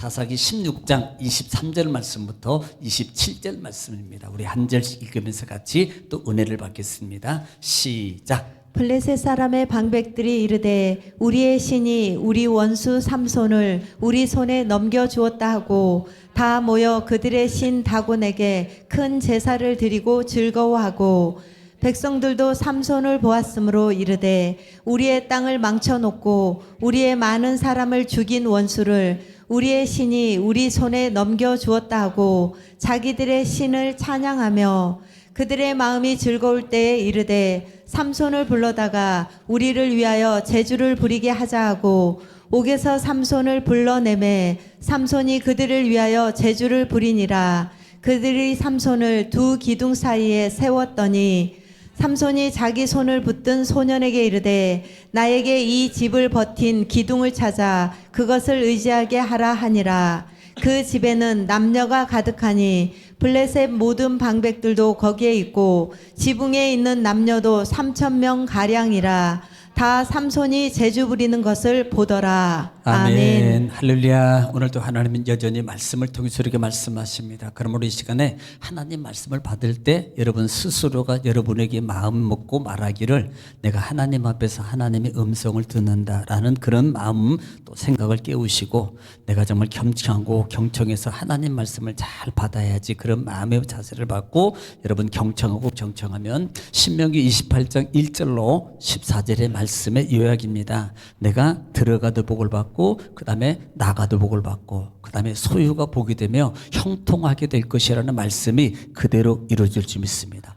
사사기 16장 23절 말씀부터 27절 말씀입니다. 우리 한 절씩 읽으면서 같이 또 은혜를 받겠습니다. 시작. 블레셋 사람의 방백들이 이르되 우리의 신이 우리 원수 삼손을 우리 손에 넘겨주었다 하고 다 모여 그들의 신 다곤에게 큰 제사를 드리고 즐거워하고 백성들도 삼손을 보았으므로 이르되 우리의 땅을 망쳐놓고 우리의 많은 사람을 죽인 원수를 우리의 신이 우리 손에 넘겨주었다 하고 자기들의 신을 찬양하며 그들의 마음이 즐거울 때에 이르되 삼손을 불러다가 우리를 위하여 제주를 부리게 하자 하고 옥에서 삼손을 불러내매 삼손이 그들을 위하여 제주를 부리니라. 그들이 삼손을 두 기둥 사이에 세웠더니 삼손이 자기 손을 붙든 소년에게 이르되 나에게 이 집을 버틴 기둥을 찾아 그것을 의지하게 하라 하니라. 그 집에는 남녀가 가득하니 블레셋 모든 방백들도 거기에 있고 지붕에 있는 남녀도 3,000명 가량이라. 다 삼손이 제주 부리는 것을 보더라. 아멘. 할렐루야. 오늘도 하나님은 여전히 말씀을 통해서 이렇게 말씀하십니다. 그러므로 이 시간에 하나님 말씀을 받을 때 여러분 스스로가 여러분에게 마음 먹고 말하기를 내가 하나님 앞에서 하나님의 음성을 듣는다라는 그런 마음 또 생각을 깨우시고 내가 정말 겸손하고 경청해서 하나님 말씀을 잘 받아야지 그런 마음의 자세를 받고 여러분 경청하고 경청하면 신명기 28장 1절로 14절의 말씀의 요약입니다. 내가 들어가도 복을 받고 그 다음에 나가도 복을 받고 그 다음에 소유가 복이 되며 형통하게 될 것이라는 말씀이 그대로 이루어질 줄 믿습니다.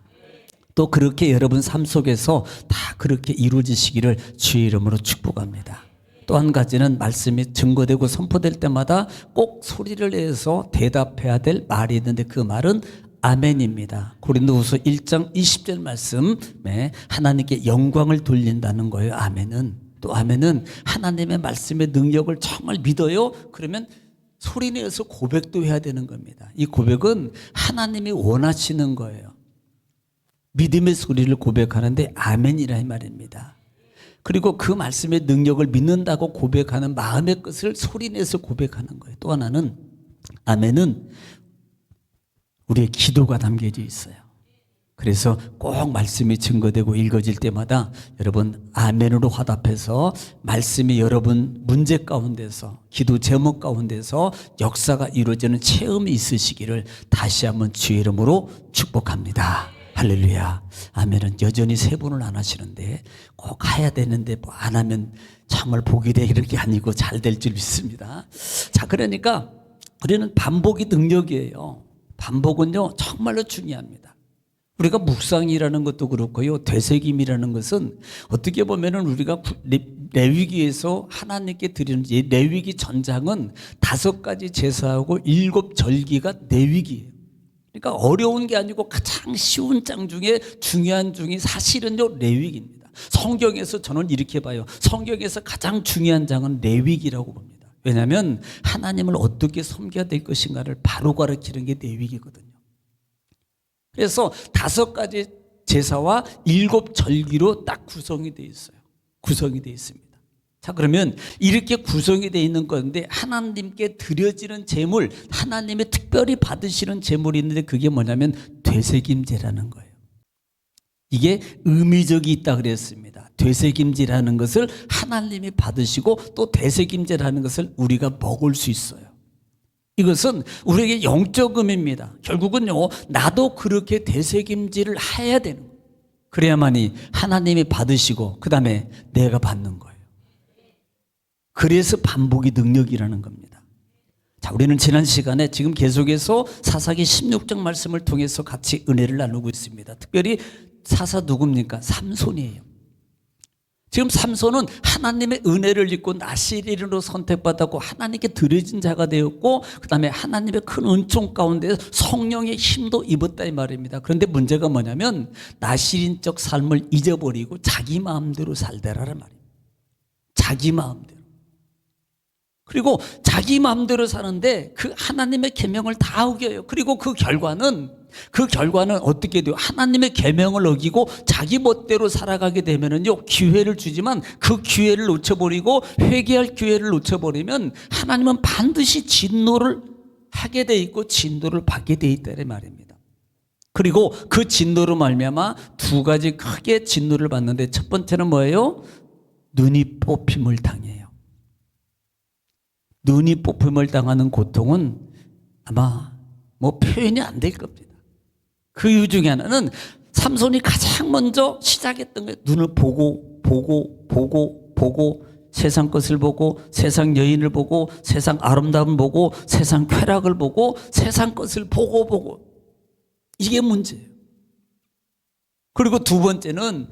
또 그렇게 여러분 삶 속에서 다 그렇게 이루어지시기를 주의 이름으로 축복합니다. 또 한 가지는 말씀이 증거되고 선포될 때마다 꼭 소리를 내서 대답해야 될 말이 있는데 그 말은 아멘입니다. 고린도후서 1장 20절 말씀에 하나님께 영광을 돌린다는 거예요. 아멘은. 또 아멘은 하나님의 말씀의 능력을 정말 믿어요. 그러면 소리 내서 고백도 해야 되는 겁니다. 이 고백은 하나님이 원하시는 거예요. 믿음의 소리를 고백하는데 아멘이라 이 말입니다. 그리고 그 말씀의 능력을 믿는다고 고백하는 마음의 것을 소리 내서 고백하는 거예요. 또 하나는 아멘은 우리의 기도가 담겨져 있어요. 그래서 꼭 말씀이 증거되고 읽어질 때마다 여러분 아멘으로 화답해서 말씀이 여러분 문제 가운데서 기도 제목 가운데서 역사가 이루어지는 체험이 있으시기를 다시 한번 주의 이름으로 축복합니다. 할렐루야. 아멘은 여전히 세 번을 안 하시는데 꼭 해야 되는데 뭐 안 하면 정말 복이 돼 이런 게 아니고 잘 될 줄 믿습니다. 자, 그러니까 우리는 반복이 능력이에요. 반복은요 정말로 중요합니다. 우리가 묵상이라는 것도 그렇고요 되새김이라는 것은 어떻게 보면은 우리가 레위기에서 하나님께 드리는 레위기 전장은 5가지 제사하고 7절기가 레위기예요. 그러니까 어려운 게 아니고 가장 쉬운 장 중에 중요한 중이 사실은요 레위기입니다. 성경에서 저는 이렇게 봐요. 성경에서 가장 중요한 장은 레위기라고 봅니다. 왜냐하면 하나님을 어떻게 섬겨야 될 것인가를 바로 가르치는 게 레위기거든요. 그래서 5가지 제사와 7절기로 딱 구성이 되어 있어요. 구성이 되어 있습니다. 자, 그러면 이렇게 구성이 되어 있는 건데 하나님께 드려지는 제물, 하나님의 특별히 받으시는 제물이 있는데 그게 뭐냐면 되새김제라는 거예요. 이게 의미적이 있다 그랬습니다. 되새김제라는 것을 하나님이 받으시고 또 되새김제라는 것을 우리가 먹을 수 있어요. 이것은 우리에게 영적 의미입니다. 결국은요 나도 그렇게 되새김질을 해야 되는 거예요. 그래야만이 하나님이 받으시고 그 다음에 내가 받는 거예요. 그래서 반복이 능력이라는 겁니다. 자, 우리는 지난 시간에 지금 계속해서 사사기 16장 말씀을 통해서 같이 은혜를 나누고 있습니다. 특별히 사사 누굽니까? 삼손이에요. 지금 삼손은 하나님의 은혜를 입고 나시린으로 선택받았고 하나님께 드려진 자가 되었고 그 다음에 하나님의 큰 은총 가운데 성령의 힘도 입었다 이 말입니다. 그런데 문제가 뭐냐면 나시린적 삶을 잊어버리고 자기 마음대로 살더라는 말입니다. 자기 마음대로. 그리고 자기 마음대로 사는데 그 하나님의 계명을 다 어겨요. 그리고 그 결과는 그 결과는 어떻게 돼요? 하나님의 계명을 어기고 자기 멋대로 살아가게 되면은요, 기회를 주지만 그 기회를 놓쳐버리고 회개할 기회를 놓쳐버리면 하나님은 반드시 진노를 하게 돼 있고 진노를 받게 돼 있다는 말입니다. 그리고 그 진노로 말미암아 두 가지 크게 진노를 받는데, 첫 번째는 뭐예요? 눈이 뽑힘을 당해요. 눈이 뽑힘을 당하는 고통은 아마 뭐 표현이 안 될 겁니다. 그 이유 중에 하나는 삼손이 가장 먼저 시작했던 게 눈을 보고 세상 것을 보고 세상 여인을 보고 세상 아름다움을 보고 세상 쾌락을 보고 세상 것을 보고 이게 문제예요. 그리고 두 번째는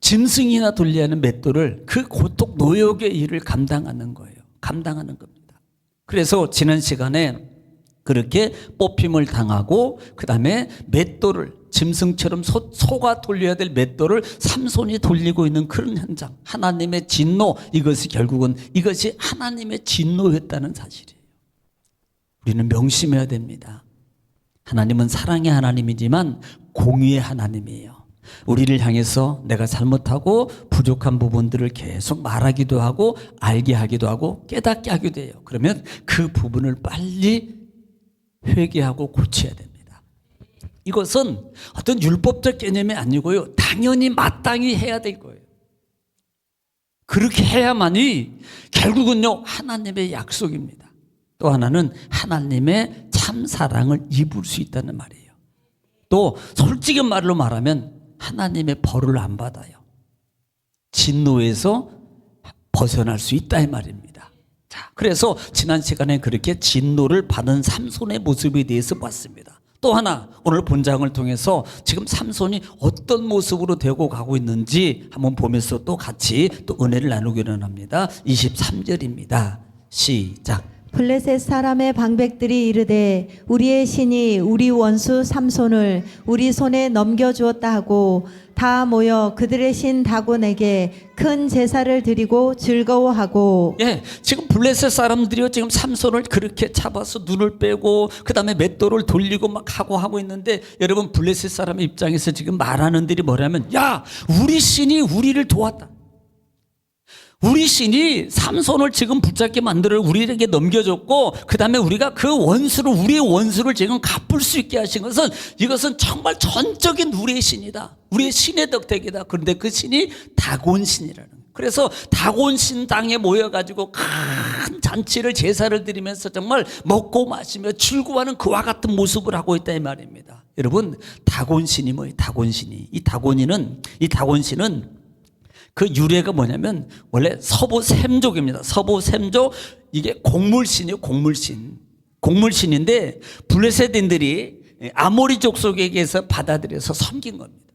짐승이나 돌리하는 맷돌을, 그 고통 노역의 일을 감당하는 거예요. 감당하는 겁니다. 그래서 지난 시간에 그렇게 뽑힘을 당하고 그 다음에 맷돌을, 짐승처럼 소가 돌려야 될 맷돌을 삼손이 돌리고 있는 그런 현장, 하나님의 진노, 이것이 결국은 이것이 하나님의 진노였다는 사실이에요. 우리는 명심해야 됩니다. 하나님은 사랑의 하나님이지만 공의의 하나님이에요. 우리를 향해서 내가 잘못하고 부족한 부분들을 계속 말하기도 하고 알게 하기도 하고 깨닫게 하기도 해요. 그러면 그 부분을 빨리 회개하고 고쳐야 됩니다. 이것은 어떤 율법적 개념이 아니고요, 당연히 마땅히 해야 될 거예요. 그렇게 해야만이 결국은요 하나님의 약속입니다. 또 하나는 하나님의 참 사랑을 입을 수 있다는 말이에요. 또 솔직히 말로 말하면 하나님의 벌을 안 받아요. 진노에서 벗어날 수 있다 이 말입니다. 자, 그래서 지난 시간에 그렇게 진노를 받은 삼손의 모습에 대해서 봤습니다. 또 하나 오늘 본장을 통해서 지금 삼손이 어떤 모습으로 되고 가고 있는지 한번 보면서 또 같이 또 은혜를 나누기를 합니다. 23절입니다. 시작. 블레셋 사람의 방백들이 이르되 우리의 신이 우리 원수 삼손을 우리 손에 넘겨주었다 하고 다 모여 그들의 신 다곤에게 큰 제사를 드리고 즐거워하고. 예, 지금 블레셋 사람들이요 지금 삼손을 그렇게 잡아서 눈을 빼고 그 다음에 맷돌을 돌리고 막 하고 있는데, 여러분 블레셋 사람의 입장에서 지금 말하는 들이 뭐냐면, 야, 우리 신이 우리를 도왔다. 우리 신이 삼손을 지금 붙잡게 만들어 우리에게 넘겨줬고 그 다음에 우리가 그 원수를, 우리의 원수를 지금 갚을 수 있게 하신 것은, 이것은 정말 전적인 우리의 신이다. 우리의 신의 덕택이다. 그런데 그 신이 다곤신이라는 거예요. 그래서 다곤신 당에 모여가지고 큰 잔치를, 제사를 드리면서 정말 먹고 마시며 즐거워하는 그와 같은 모습을 하고 있다 이 말입니다. 여러분, 다곤신이 뭐예요? 다곤신이, 이 다곤신은 그 유래가 뭐냐면 원래 서부 셈족입니다. 서부 셈족, 이게 곡물신이에요. 곡물신인데 블레셋인들이 아모리 족속에게서 받아들여서 섬긴 겁니다.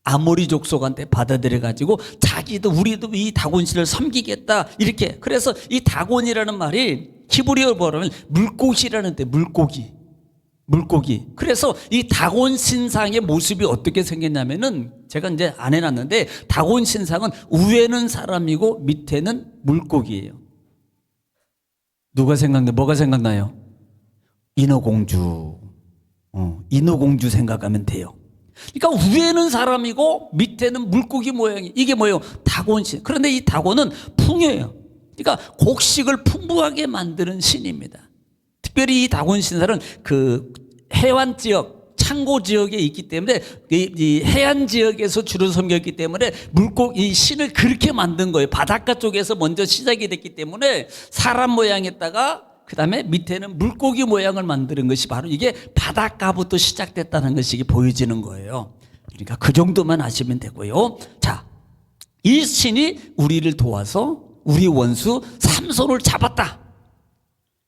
아모리 족속한테 받아들여 가지고 자기도 우리도 이 다곤신을 섬기겠다 이렇게. 그래서 이 다곤이라는 말이 히브리어로 말하면 물고기라는 데, 물고기. 그래서 이 다곤 신상의 모습이 어떻게 생겼냐면은, 제가 이제 안 해놨는데, 다곤 신상은 위에는 사람이고 밑에는 물고기예요. 뭐가 생각나요? 인어공주. 인어공주 생각하면 돼요. 그러니까 위에는 사람이고 밑에는 물고기 모양이, 이게 뭐예요? 다곤 신. 그런데 이 다곤은 풍요예요. 그러니까 곡식을 풍부하게 만드는 신입니다. 특별히 이 다곤 신사는 그 해안 지역, 창고 지역에 있기 때문에, 이 해안 지역에서 주로 섬겼기 때문에 이 신을 그렇게 만든 거예요. 바닷가 쪽에서 먼저 시작이 됐기 때문에 사람 모양에다가 그 다음에 밑에는 물고기 모양을 만드는 것이 바로 이게 바닷가부터 시작됐다는 것이 보여지는 거예요. 그러니까 그 정도만 아시면 되고요. 자, 이 신이 우리를 도와서 우리 원수 삼손을 잡았다.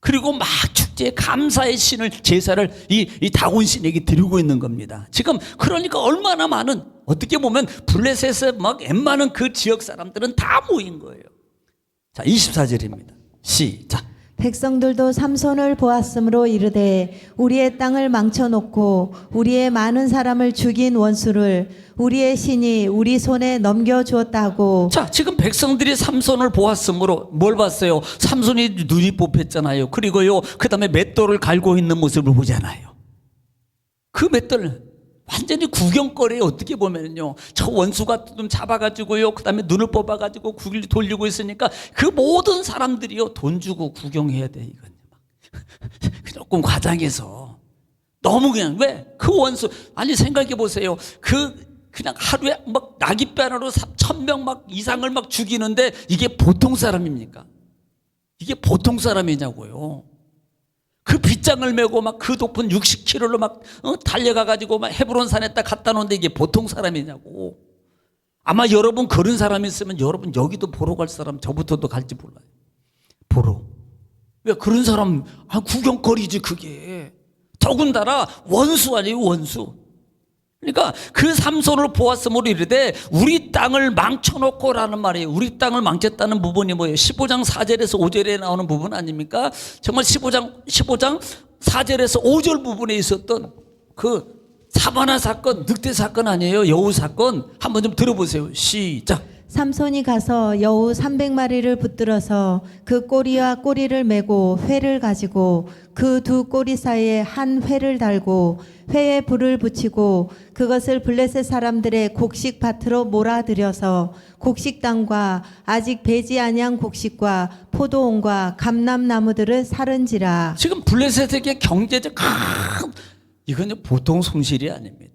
그리고 막 축제에 감사의 신을, 제사를 이 다곤신에게 드리고 있는 겁니다. 지금 그러니까 얼마나 많은, 어떻게 보면 블레셋에 막 웬만한 그 지역 사람들은 다 모인 거예요. 자, 24절입니다. 시작. 백성들도 삼손을 보았으므로 이르되 우리의 땅을 망쳐놓고 우리의 많은 사람을 죽인 원수를 우리의 신이 우리 손에 넘겨주었다 하고. 자, 지금 백성들이 삼손을 보았으므로 뭘 봤어요? 삼손이 눈이 뽑혔잖아요. 그리고요 그 다음에 맷돌을 갈고 있는 모습을 보잖아요. 그 맷들 완전히 구경거리에 어떻게 보면요. 저 원수가 좀 잡아가지고요. 그 다음에 눈을 뽑아가지고 돌리고 있으니까 그 모든 사람들이요. 돈 주고 구경해야 돼, 이건. 조금 과장해서. 너무 그냥, 왜? 그 원수, 아니 생각해 보세요. 그냥 하루에 막 나귀뼈로 3,000명 막 이상을 막 죽이는데 이게 보통 사람입니까? 이게 보통 사람이냐고요. 그 빗장을 메고 막 그 높은 60km로 막 달려가가지고 막 헤브론 산에 딱 갖다 놓는데 이게 보통 사람이냐고. 아마 여러분 그런 사람이 있으면 여러분 여기도 보러 갈 사람 저부터도 갈지 몰라요. 보러. 왜 그런 사람 구경거리지 그게. 더군다나 원수 아니에요, 원수. 그러니까 그 삼손을 보았으므로 이르되 우리 땅을 망쳐놓고라는 말이에요. 우리 땅을 망쳤다는 부분이 뭐예요? 15장 4절에서 5절에 나오는 부분 아닙니까? 정말 15장 4절에서 5절 부분에 있었던 그 사바나 사건, 늑대 사건 아니에요? 여우 사건. 한번 좀 들어보세요. 시작. 삼손이 가서 여우 300마리를 붙들어서 그 꼬리와 꼬리를 메고 회를 가지고 그 두 꼬리 사이에 한 회를 달고 회에 불을 붙이고 그것을 블레셋 사람들의 곡식 밭으로 몰아들여서 곡식당과 아직 배지 아니한 곡식과 포도원과 감람나무들을 사른지라. 지금 블레셋에게 경제적 이건 보통 손실이 아닙니다.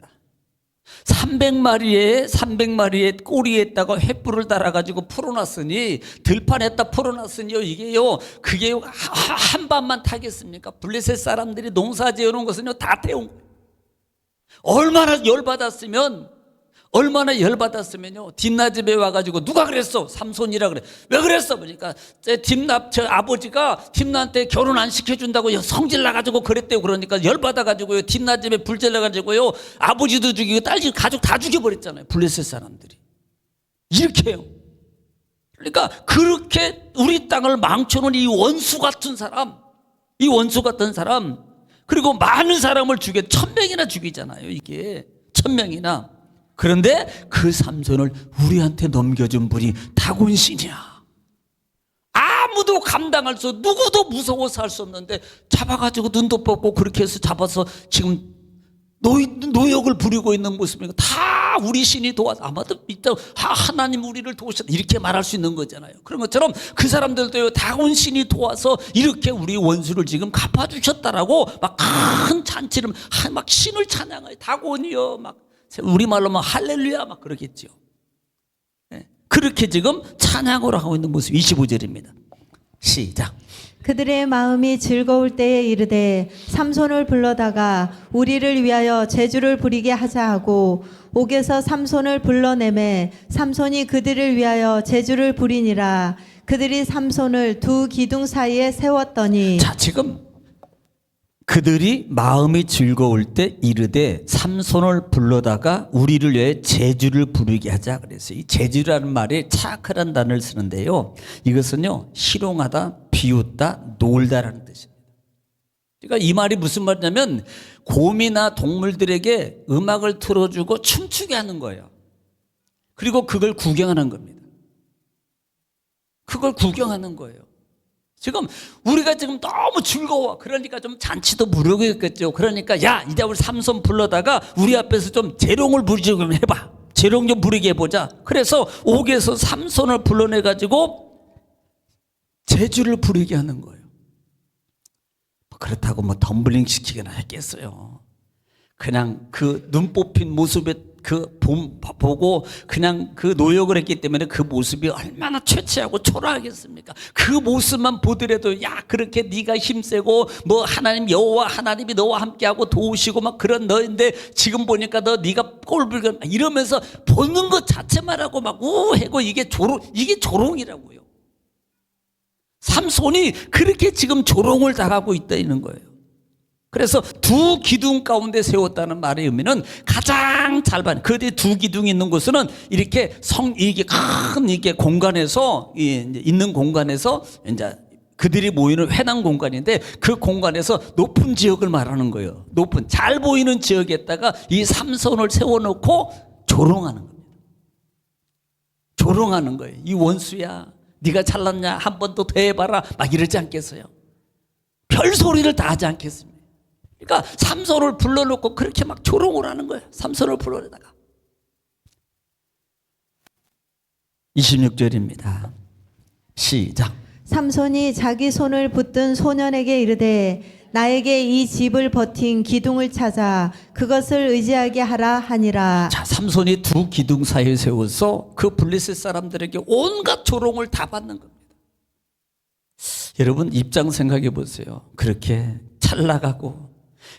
300마리의 꼬리에다가 횃불을 달아가지고 풀어놨으니 들판에다 풀어놨으니요. 이게요. 그게요. 한 밤만 타겠습니까? 블레셋 사람들이 농사 지어놓은 것은요. 다 태운 거예요. 얼마나 열받았으면요. 딥나집에 와가지고 누가 그랬어? 삼손이라 그래. 왜 그랬어? 그러니까 저 아버지가 딥나한테 결혼 안 시켜준다고 성질 나가지고 그랬대요. 그러니까 열받아가지고요. 딥나집에 불질 나가지고요. 아버지도 죽이고 딸 가족 다 죽여버렸잖아요. 블레셋 사람들이. 이렇게 해요. 그러니까 그렇게 우리 땅을 망쳐놓은 이 원수 같은 사람, 그리고 많은 사람을 1,000명이나 죽이잖아요. 이게 1,000명이나. 그런데 그 삼손을 우리한테 넘겨준 분이 다곤신이야. 아무도 감당할 수, 누구도 무서워서 할 수 없는데 잡아가지고 눈도 뽑고 그렇게 해서 잡아서 지금 노역을 부리고 있는 모습이니까 다 우리 신이 도와서 아마도 하나님 우리를 도우셨다 이렇게 말할 수 있는 거잖아요. 그런 것처럼 그 사람들도요 다곤신이 도와서 이렇게 우리 원수를 지금 갚아주셨다라고 막 큰 잔치를 막 신을 찬양해요. 다곤이요 막 우리말로 막 할렐루야 막 그러겠죠. 그렇게 지금 찬양을 하고 있는 모습 25절입니다. 시작. 그들의 마음이 즐거울 때에 이르되 삼손을 불러다가 우리를 위하여 제주를 부리게 하자 하고 옥에서 삼손을 불러내매 삼손이 그들을 위하여 제주를 부리니라. 그들이 삼손을 두 기둥 사이에 세웠더니. 자, 지금 그들이 마음이 즐거울 때 이르되 삼손을 불러다가 우리를 위해 제주를 부르게 하자 그랬어요. 이 제주라는 말이 차크라는 단어를 쓰는데요. 이것은요 희롱하다, 비웃다, 놀다라는 뜻입니다. 그러니까 이 말이 무슨 말이냐면 곰이나 동물들에게 음악을 틀어주고 춤추게 하는 거예요. 그리고 그걸 구경하는 겁니다. 그걸 구경하는 거예요. 지금 우리가 지금 너무 즐거워. 그러니까 좀 잔치도 부르겠죠. 그러니까 야 이제 우리 삼손 불러다가 우리 앞에서 좀 재롱을 부리지 좀 해봐. 재롱 좀 부리게 해보자. 그래서 옥에서 삼손을 불러내가지고 제주를 부리게 하는 거예요. 그렇다고 뭐 덤블링 시키거나 했겠어요. 그냥 그 눈 뽑힌 모습에 보고 그냥 그 노역을 했기 때문에 그 모습이 얼마나 최취하고 초라하겠습니까? 그 모습만 보더라도 야 그렇게 네가 힘세고 뭐 하나님 여호와 하나님이 너와 함께하고 도우시고 막 그런 너인데 지금 보니까 네가 꼴불견 이러면서 보는 것 자체만 하고 막 우해고 이게 조롱이라고요. 삼손이 그렇게 지금 조롱을 당하고 있다는 거예요. 그래서 두 기둥 가운데 세웠다는 말의 의미는 가장 짧은 그들이 두 기둥이 있는 곳은 이렇게 이게 큰 이게 공간에서 있는 공간에서 이제 그들이 모이는 회당 공간인데 그 공간에서 높은 지역을 말하는 거예요. 높은 잘 보이는 지역에다가 이 삼손을 세워놓고 조롱하는 겁니다. 조롱하는 거예요. 이 원수야, 네가 잘났냐? 한 번 더 해봐라. 막 이러지 않겠어요? 별 소리를 다 하지 않겠습니까? 그러니까 삼손을 불러놓고 그렇게 막 조롱을 하는 거예요. 삼손을 불러내다가 26절입니다. 시작. 삼손이 자기 손을 붙든 소년에게 이르되 나에게 이 집을 버틴 기둥을 찾아 그것을 의지하게 하라 하니라. 자, 삼손이 두 기둥 사이에 세워서 그 블레셋 사람들에게 온갖 조롱을 다 받는 겁니다. 여러분 입장 생각해 보세요. 그렇게 잘 나가고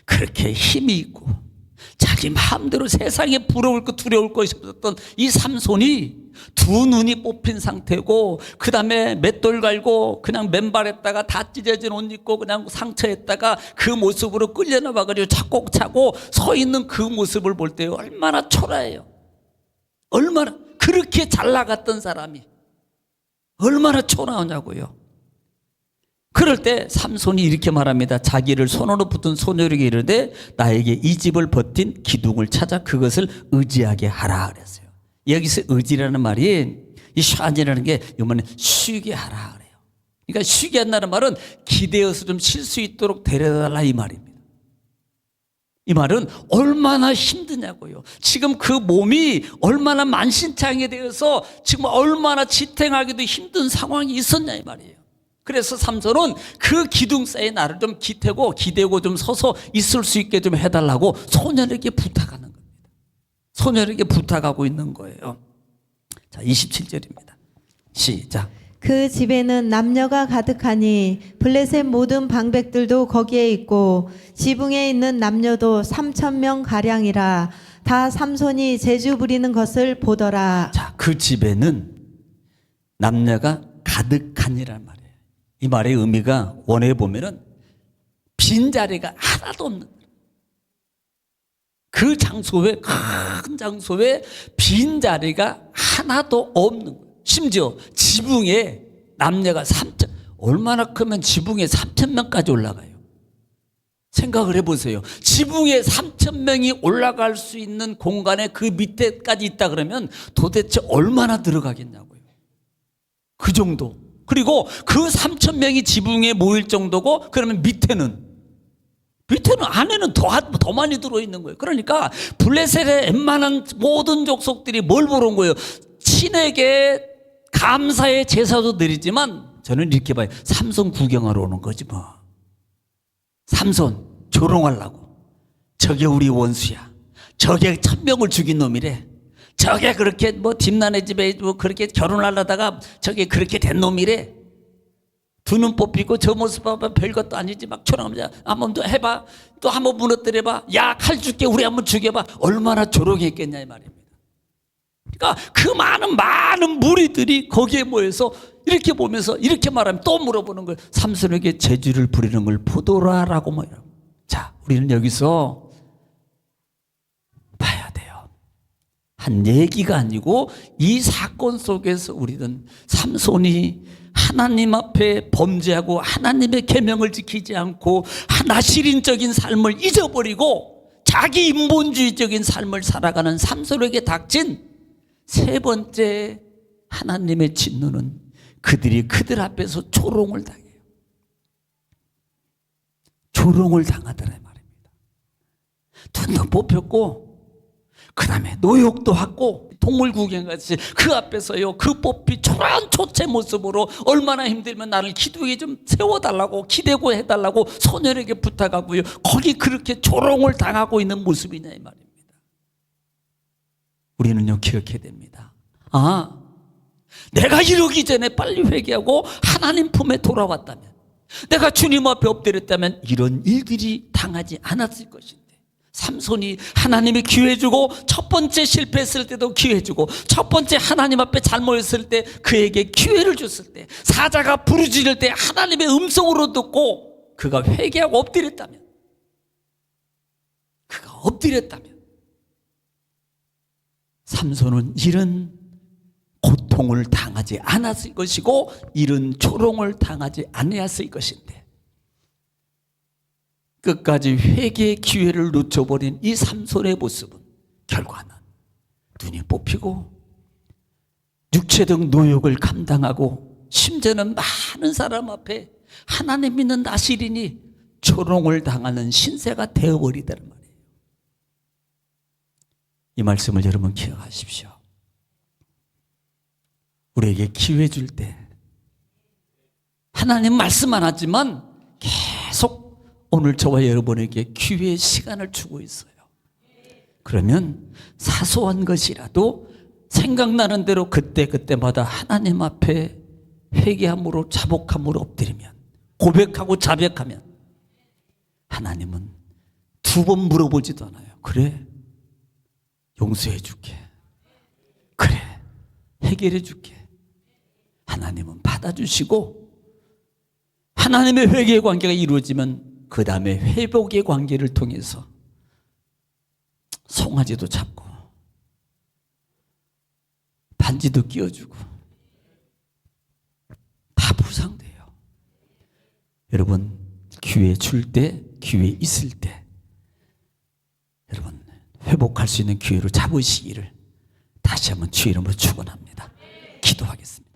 그렇게 힘이 있고 자기 마음대로 세상에 부러울 것 두려울 것이 없었던 이 삼손이 두 눈이 뽑힌 상태고 그 다음에 맷돌 갈고 그냥 맨발했다가 다 찢어진 옷 입고 그냥 상처했다가 그 모습으로 끌려나와가지고 차곡차고 서 있는 그 모습을 볼 때 얼마나 초라해요. 얼마나 그렇게 잘 나갔던 사람이 얼마나 초라하냐고요. 그럴 때 삼손이 이렇게 말합니다. 자기를 손으로 붙은 소녀에게 이르되 나에게 이 집을 버틴 기둥을 찾아 그것을 의지하게 하라 그랬어요. 여기서 의지라는 말이 이 샤안이라는 게 이번에 쉬게 하라 그래요. 그러니까 쉬게 한다는 말은 기대어서 좀 쉴 수 있도록 데려달라 이 말입니다. 이 말은 얼마나 힘드냐고요. 지금 그 몸이 얼마나 만신창이 되어서 지금 얼마나 지탱하기도 힘든 상황이 있었냐 이 말이에요. 그래서 삼손은 그 기둥 사이에 나를 좀 기대고 좀 서서 있을 수 있게 좀 해달라고 소년에게 부탁하는 겁니다. 소년에게 부탁하고 있는 거예요. 자, 27절입니다. 시작. 그 집에는 남녀가 가득하니 블레셋 모든 방백들도 거기에 있고 지붕에 있는 남녀도 3,000명 가량이라 다 삼손이 재주 부리는 것을 보더라. 자, 그 집에는 남녀가 가득하니란 말이에요. 이 말의 의미가 원어에 보면은 빈자리가 하나도 없는 거예요. 그 장소에 큰 장소에 빈자리가 하나도 없는 거예요. 심지어 지붕에 남녀가 3천 얼마나 크면 지붕에 3,000명까지 올라가요. 생각을 해보세요. 지붕에 3,000명이 올라갈 수 있는 공간에 그 밑에까지 있다 그러면 도대체 얼마나 들어가겠냐고요. 그 정도. 그리고 그 3,000명이 지붕에 모일 정도고 그러면 밑에는 안에는 더 많이 들어있는 거예요. 그러니까 블레셋의 웬만한 모든 족속들이 뭘 보러 온 거예요. 신에게 감사의 제사도 드리지만 저는 이렇게 봐요. 삼손 구경하러 오는 거지 뭐. 삼손 조롱하려고. 저게 우리 원수야. 저게 1,000명을 죽인 놈이래. 저게 그렇게 뭐 딥난의 집에 뭐 그렇게 결혼하려다가 저게 그렇게 된 놈이래. 두 눈 뽑히고 저 모습 봐봐 별것도 아니지 막 초라합니다. 한번 더 해봐. 또 한번 무너뜨려봐. 야 칼 줄게 우리 한번 죽여봐. 얼마나 조롱했겠냐 이 말입니다. 그러니까 그 많은 무리들이 거기에 모여서 이렇게 보면서 이렇게 말하면 또 물어보는 거예요. 삼손에게 재주를 부리는 걸 보더라라고 뭐 이러고. 자, 우리는 여기서 봐야 돼요. 한 얘기가 아니고 이 사건 속에서 우리는 삼손이 하나님 앞에 범죄하고 하나님의 계명을 지키지 않고 나시린적인 삶을 잊어버리고 자기 인본주의적인 삶을 살아가는 삼손에게 닥친 세 번째 하나님의 진노는 그들이 그들 앞에서 조롱을 당해요. 조롱을 당하더라 말입니다. 눈도 뽑혔고 그 다음에 노욕도 하고 동물 구경같이 그 앞에서요 그 뽑히 초라한 초체 모습으로 얼마나 힘들면 나를 기둥에 좀 세워달라고 기대고 해달라고 소년에게 부탁하고요 거기 그렇게 조롱을 당하고 있는 모습이냐 이 말입니다. 우리는요 기억해야 됩니다. 아, 내가 이러기 전에 빨리 회개하고 하나님 품에 돌아왔다면 내가 주님 앞에 엎드렸다면 이런 일들이 당하지 않았을 것인데 삼손이 하나님이 기회 주고 첫 번째 실패했을 때도 기회 주고 첫 번째 하나님 앞에 잘못했을 때 그에게 기회를 줬을 때 사자가 부르짖을 때 하나님의 음성으로 듣고 그가 회개하고 엎드렸다면 삼손은 이런 고통을 당하지 않았을 것이고 이런 조롱을 당하지 아니었을 것인데 끝까지 회개의 기회를 놓쳐버린 이 삼손의 모습은 결과는 눈이 뽑히고 육체적 노역을 감당하고 심지어는 많은 사람 앞에 하나님 믿는 나시린이 조롱을 당하는 신세가 되어버리다는 말이에요. 이 말씀을 여러분 기억하십시오. 우리에게 기회 줄 때 하나님 말씀 안 하지만 계속 오늘 저와 여러분에게 기회의 시간을 주고 있어요. 그러면 사소한 것이라도 생각나는 대로 그때마다 하나님 앞에 회개함으로 자복함으로 엎드리면, 고백하고 자백하면 하나님은 두 번 물어보지도 않아요. 그래, 용서해 줄게. 그래, 해결해 줄게. 하나님은 받아주시고 하나님의 회개의 관계가 이루어지면 그 다음에 회복의 관계를 통해서 송아지도 잡고 반지도 끼워주고 다 보상돼요. 여러분, 기회 줄 때, 기회 있을 때 여러분 회복할 수 있는 기회를 잡으시기를 다시 한번 주의 이름으로 축원합니다. 기도하겠습니다.